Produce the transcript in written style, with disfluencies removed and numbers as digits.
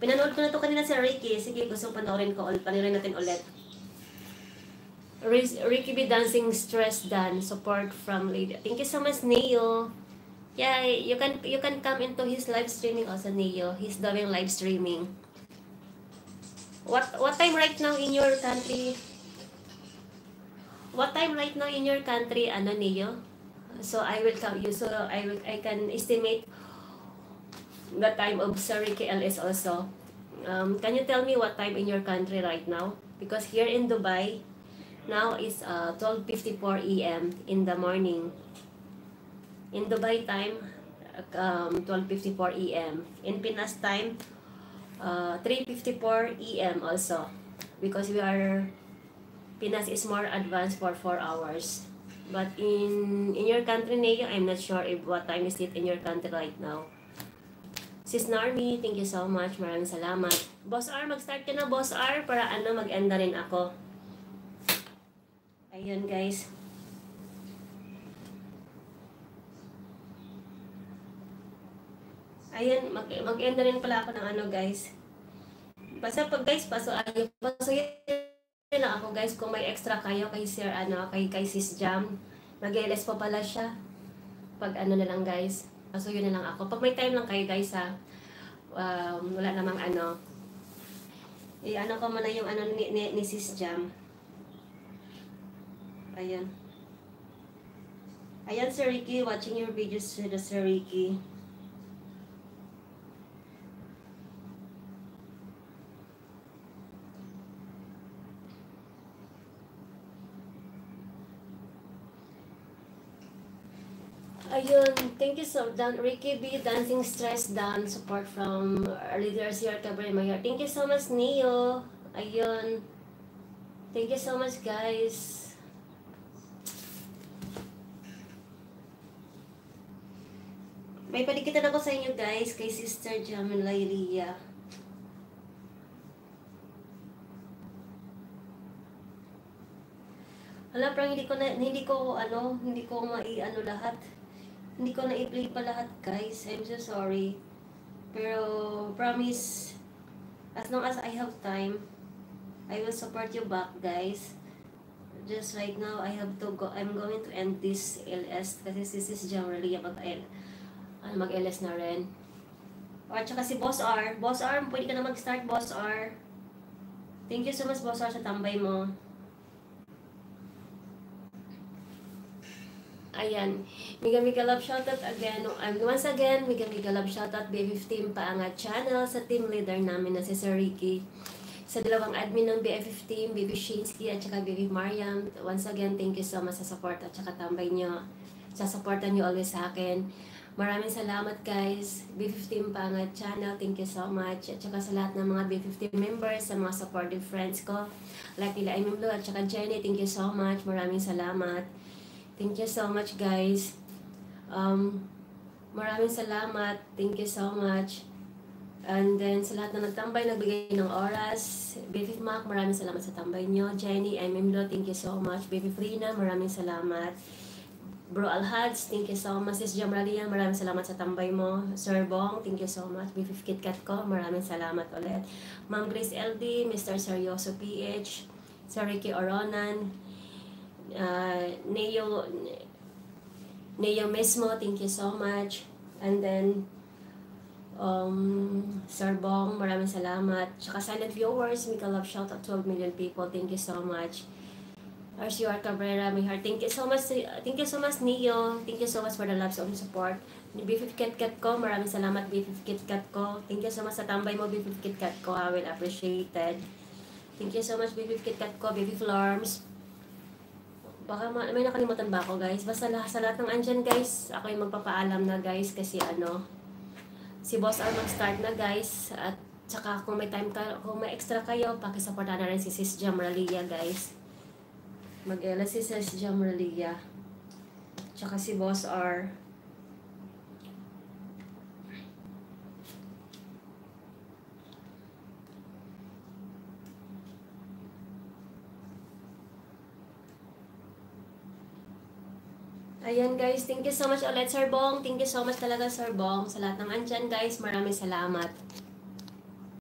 Pinanood ko na to kanina si Ricky. Sige, gusto panoorin natin ulit. Ricky B dancing stress done. Support from Lady. Thank you so much, Neo. Yeah, you can come into his live streaming also, Neo. He's doing live streaming. What time right now in your country? What time right now in your country, ano, Neo? So I will tell you. So I can estimate the time of Sir Ricky LS also. Can you tell me what time in your country right now? Because here in Dubai, now is 12:54 a.m. in the morning. In Dubai time, 12:54 a.m. In Pinas time, 3:54 a.m. also. Because Pinas is more advanced for 4 hours. But in your country, Neo, I'm not sure if what time is it in your country right now. Sis Narmi, thank you so much. Maraming salamat. Boss R, mag-start ka na, Boss R, para mag-end na rin ako. Ayun, guys. Ayun, mag-end na rin pala ako ng guys. Basta pag guys, pasuyin na ako, guys, kung may extra kayo kay Sir, kay Sis Jam. Mag-LS pa pala siya. Pag na lang, guys. Pasuyin na lang ako. Pag may time lang kayo, guys, ha. Wala namang ko muna yung ni Sis Jam. Ayan. Ayan, Sir Ricky. Watching your videos, Sir Ricky. Ayun, thank you so much, Ricky B, dancing stress done, support from leaders here, Cabrera Mayor. Thank you so much, Neo. Ayun, thank you so much, guys. May palikitan ako sa inyo, guys, kay Sister Jamin Lyria. Hala, parang hindi ko lahat. Hindi ko na i-play pa lahat, guys. I'm so sorry. Pero, promise, as long as I have time, I will support you back, guys. Just right now, I'm going to end this LS kasi this is generally mag-LS na rin. O, at saka si Boss R. Boss R, pwede ka na mag-start, Boss R. Thank you so much, Boss R, sa tambay mo. Ayan, Mega Love shoutout again. Once again, Mega Love shoutout BFF Team Paangat Channel sa team leader namin na si Sir Ricky. Sa dalawang admin ng BFF Team, Baby Shinsky at saka Baby Mariam. Once again, thank you so much sa support at saka tambay nyo. Sa supportan nyo always sa akin. Maraming salamat, guys. BFF Team Paangat Channel, thank you so much. At saka sa lahat ng mga BFF Team members, sa mga supportive friends ko, like nila Amy Blue at saka Jenny, thank you so much. Maraming salamat. Thank you so much, guys. Maraming salamat. Thank you so much. And then, sa lahat na nagtambay, nagbigay ng oras. Baby Mac, maraming salamat sa tambay nyo. Jenny, Mimlo, thank you so much. Baby Frina, maraming salamat. Bro Alhads, thank you so much. Sis Jamralia, maraming salamat sa tambay mo. Sir Bong, thank you so much. Baby KitKat ko, maraming salamat ulit. Ma'am Grace LD, Mr. Seryoso PH, Sir Ricky Oronan, Neo mismo, thank you so much. And then Sir Bong, maraming salamat. Tsaka silent viewers, Mika Love shoutout 12 million people, thank you so much. RCR Cabrera, my heart, thank you so much Neo, thank you so much for the love and support. BFF KitKat ko, maraming salamat BFF KitKat ko, thank you so much sa tambay mo BFF KitKat ko, I will appreciate it. Thank you so much BFF KitKat ko, Baby Florms. Baka may nakalimutan ba ako, guys? Basta sa lahat ng andyan, guys, ako yung magpapaalam na, guys, kasi si Boss R mag-start na, guys. At saka kung may extra kayo, pakisuportahan na rin si Sis Jamralia, guys. Mag-ela si Sis Jamralia. Tsaka si Boss R. Ayan, guys, thank you so much ulit, Sir Bong. Thank you so much talaga, Sir Bong. Sa lahat ng andyan, guys, maraming salamat.